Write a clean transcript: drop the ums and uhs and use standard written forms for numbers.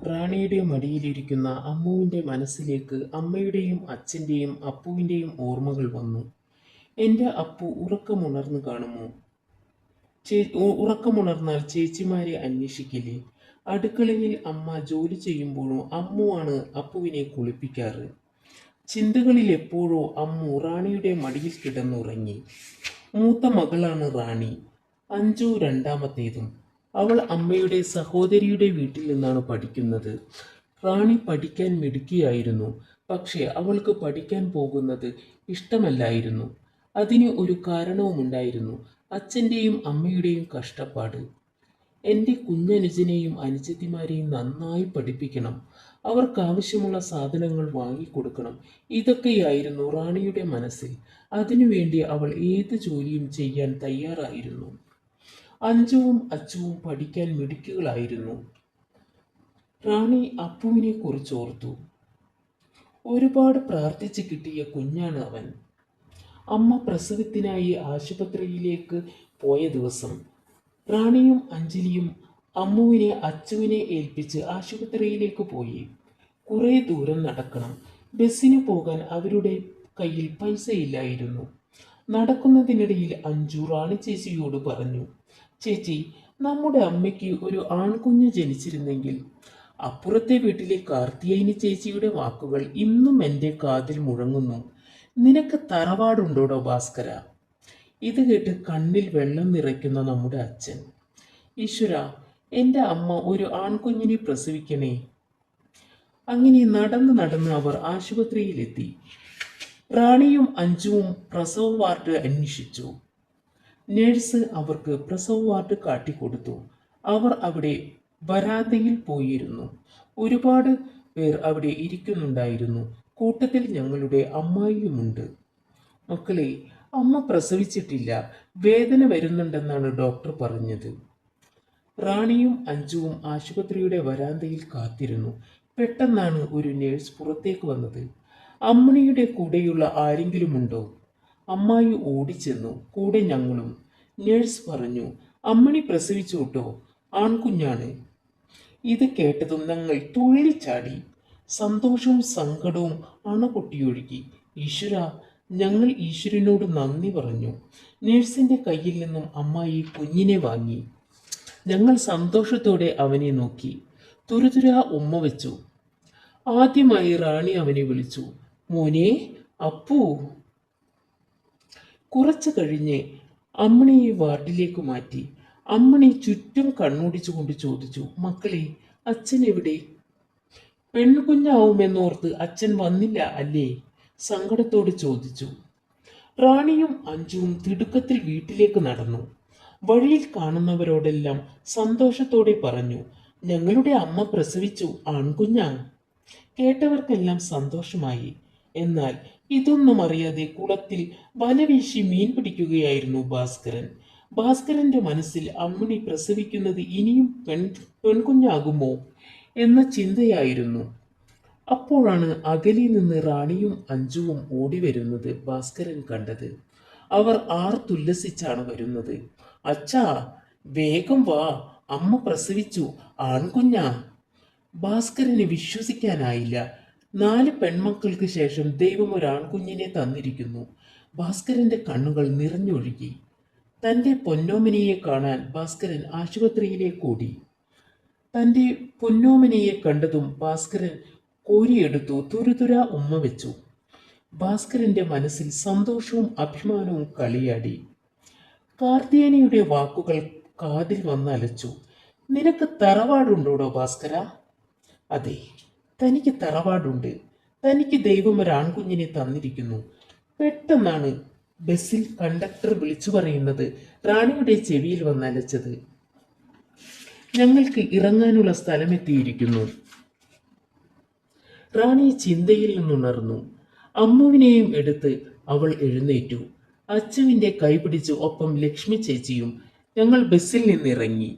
റാണിയുടെ മടിയിലിരിക്കുന്ന അമ്മുവിൻ്റെ മനസ്സിലേക്ക് അമ്മയുടെയും അച്ഛൻ്റെയും അപ്പുവിൻ്റെയും ഓർമ്മകൾ വന്നു. എൻ്റെ അപ്പു ഉറക്കമുണർന്നു കാണുമോ? ഉറക്കമുണർന്നാൽ ചേച്ചിമാരെ അന്വേഷിക്കില്ലേ? അടുക്കളയിൽ അമ്മ ജോലി ചെയ്യുമ്പോഴും അമ്മുവാണ് അപ്പുവിനെ കുളിപ്പിക്കാറ്. ചിന്തകളിൽ എപ്പോഴോ അമ്മു റാണിയുടെ മടിയിൽ കിടന്നുറങ്ങി. മൂത്ത മകളാണ് റാണി. അഞ്ജു രണ്ടാമത്തേതും. അവൾ അമ്മയുടെ സഹോദരിയുടെ വീട്ടിൽ നിന്നാണ് പഠിക്കുന്നത്. റാണി പഠിക്കാൻ മിടുക്കിയായിരുന്നു. പക്ഷേ അവൾക്ക് പഠിക്കാൻ പോകുന്നത് ഇഷ്ടമല്ലായിരുന്നു. അതിന് ഒരു കാരണവുമുണ്ടായിരുന്നു. അച്ഛൻ്റെയും അമ്മയുടെയും കഷ്ടപ്പാട്. എൻ്റെ കുഞ്ഞനുജനെയും അനുജത്തിമാരെയും നന്നായി പഠിപ്പിക്കണം. അവർക്കാവശ്യമുള്ള സാധനങ്ങൾ വാങ്ങിക്കൊടുക്കണം. ഇതൊക്കെയായിരുന്നു റാണിയുടെ മനസ്സിൽ. അതിനുവേണ്ടി അവൾ ഏത് ജോലിയും ചെയ്യാൻ തയ്യാറായിരുന്നു. അഞ്ജുവും അച്ചുവും പഠിക്കാൻ മിടുക്കികളായിരുന്നു. റാണി അപ്പുവിനെ കുറിച്ചോർത്തു. ഒരുപാട് പ്രാർത്ഥിച്ച് കിട്ടിയ കുഞ്ഞാണ് അവൻ. അമ്മ പ്രസവത്തിനായി ആശുപത്രിയിലേക്ക് പോയ ദിവസം റാണിയും അഞ്ജലിയും അമ്മുവിനെ അച്ചുവിനെ ഏൽപ്പിച്ച് ആശുപത്രിയിലേക്ക് പോയി. കുറേ ദൂരം നടക്കണം. ബസ്സിന് പോകാൻ അവരുടെ കയ്യിൽ പൈസയില്ലായിരുന്നു. നടക്കുന്നതിനിടയിൽ അഞ്ജു റാണി ചേച്ചിയോട് പറഞ്ഞു, ചേച്ചി, നമ്മുടെ അമ്മയ്ക്ക് ഒരു ആൺകുഞ്ഞ് ജനിച്ചിരുന്നെങ്കിൽ. അപ്പുറത്തെ വീട്ടിലെ കാർത്തിയായനി ചേച്ചിയുടെ വാക്കുകൾ ഇന്നും എൻ്റെ കാതിൽ മുഴങ്ങുന്നു. നിനക്ക് തറവാടുണ്ടോടോ ഭാസ്കര? ഇത് കേട്ട് കണ്ണിൽ വെള്ളം നിറയ്ക്കുന്ന നമ്മുടെ അച്ഛൻ. ഈശ്വര, എൻ്റെ അമ്മ ഒരു ആൺകുഞ്ഞിനെ പ്രസവിക്കണേ. അങ്ങനെ നടന്ന് നടന്ന് അവർ ആശുപത്രിയിലെത്തി. റാണിയും അഞ്ജുവും പ്രസവ വാർഡ് അന്വേഷിച്ചു. നേഴ്സ് അവർക്ക് പ്രസവ വാർഡ് കാട്ടിക്കൊടുത്തു. അവർ അവിടെ വരാന്തയിൽ പോയിരുന്നു. ഒരുപാട് പേർ അവിടെ ഇരിക്കുന്നുണ്ടായിരുന്നു. കൂട്ടത്തിൽ ഞങ്ങളുടെ അമ്മായിയുമുണ്ട്. മക്കളെ, അമ്മ പ്രസവിച്ചിട്ടില്ല, വേദന വരുന്നുണ്ടെന്നാണ് ഡോക്ടർ പറഞ്ഞത്. റാണിയും അഞ്ജുവും ആശുപത്രിയുടെ വരാന്തയിൽ കാത്തിരുന്നു. പെട്ടെന്നാണ് ഒരു നേഴ്സ് പുറത്തേക്ക് വന്നത്. അമ്മിണിയുടെ കൂടെയുള്ള ആരെങ്കിലും ഉണ്ടോ? അമ്മായി ഓടിച്ചെന്നു. കൂടെ ഞങ്ങളും. നേഴ്സ് പറഞ്ഞു, അമ്മിണി പ്രസവിച്ചു കേട്ടോ, ആൺകുഞ്ഞാണ്. ഇത് കേട്ടതും ഞങ്ങൾ തുള്ളിച്ചാടി. സന്തോഷവും സങ്കടവും അണപൊട്ടിയൊഴുകി. ഈശ്വര, ഞങ്ങൾ ഈശ്വരനോട് നന്ദി പറഞ്ഞു. നേഴ്സിന്റെ കയ്യിൽ നിന്നും അമ്മായി കുഞ്ഞിനെ വാങ്ങി. ഞങ്ങൾ സന്തോഷത്തോടെ അവനെ നോക്കി. തുരുതുര ഉമ്മ വെച്ചു. ആദ്യമായി റാണി അവനെ വിളിച്ചു, മോനെ, അപ്പു. കുറച്ചു കഴിഞ്ഞ് അമ്മിണിയെ വാർഡിലേക്ക് മാറ്റി. അമ്മിണി ചുറ്റും കണ്ണോടിച്ചുകൊണ്ട് ചോദിച്ചു, മക്കളെ, അച്ഛൻ എവിടെ? പെൺകുഞ്ഞാവുമെന്നോർത്ത് അച്ഛൻ വന്നില്ല അല്ലേ? സങ്കടത്തോട് ചോദിച്ചു. റാണിയും അഞ്ജുവും തിടുക്കത്തിൽ വീട്ടിലേക്ക് നടന്നു. വഴിയിൽ കാണുന്നവരോടെല്ലാം സന്തോഷത്തോടെ പറഞ്ഞു, ഞങ്ങളുടെ അമ്മ പ്രസവിച്ചു, ആൺകുഞ്ഞാ. കേട്ടവർക്കെല്ലാം സന്തോഷമായി. എന്നാൽ ഇതൊന്നും അറിയാതെ കുളത്തിൽ വലവീശി മീൻ പിടിക്കുകയായിരുന്നു ഭാസ്കരൻ. ഭാസ്കരന്റെ മനസ്സിൽ അമ്മിണി പ്രസവിക്കുന്നത് ഇനിയും പെൺകുഞ്ഞാകുമോ എന്ന ചിന്തയായിരുന്നു. അപ്പോഴാണ് അകലിൽ നിന്ന് റാണിയും അഞ്ജുവും ഓടി വരുന്നത് ഭാസ്കരൻ കണ്ടത്. അവർ ആർത്തുല്ലസിച്ചാണ് വരുന്നത്. അച്ഛാ, വേഗം വാ, അമ്മ പ്രസവിച്ചു, ആൺകുഞ്ഞാ. ഭാസ്കരന് വിശ്വസിക്കാനായില്ല. 4 പെൺമക്കൾക്ക് ശേഷം ദൈവം ഒരു ആൺകുഞ്ഞിനെ തന്നിരിക്കുന്നു. ഭാസ്കരന്റെ കണ്ണുകൾ നിറഞ്ഞൊഴുകി. തൻ്റെ പൊന്നോമനയെ കാണാൻ ഭാസ്കരൻ ആശുപത്രിയിലേക്ക് ഓടി. തൻ്റെ പൊന്നോമനയെ കണ്ടതും ഭാസ്കരൻ കോരിയെടുത്തു തുരുതുര ഉമ്മ വെച്ചു. ഭാസ്കരന്റെ മനസ്സിൽ സന്തോഷവും അഭിമാനവും കളിയാടി. കാർത്തിയാനിയുടെ വാക്കുകൾ കാതിൽ വന്നലച്ചു. നിനക്ക് തറവാടുണ്ടോടോ ഭാസ്കര? അതെ, തനിക്ക് തറവാടുണ്ട്. തനിക്ക് ദൈവം ഒരു ആൺകുഞ്ഞിനെ തന്നിരിക്കുന്നു. പെട്ടെന്നാണ് ബസ്സിൽ കണ്ടക്ടർ വിളിച്ചു പറയുന്നത് റാണിയുടെ ചെവിയിൽ വന്നലച്ചത്. ഞങ്ങൾക്ക് ഇറങ്ങാനുള്ള സ്ഥലമെത്തിയിരിക്കുന്നു. റാണി ചിന്തയിൽ നിന്നുണർന്നു. അമ്മുവിനെയും എടുത്ത് അവൾ എഴുന്നേറ്റു. അച്ചുവിൻ്റെ കൈ പിടിച്ച് ഒപ്പം ലക്ഷ്മി ചേച്ചിയും. ഞങ്ങൾ ബസ്സിൽ നിന്നിറങ്ങി.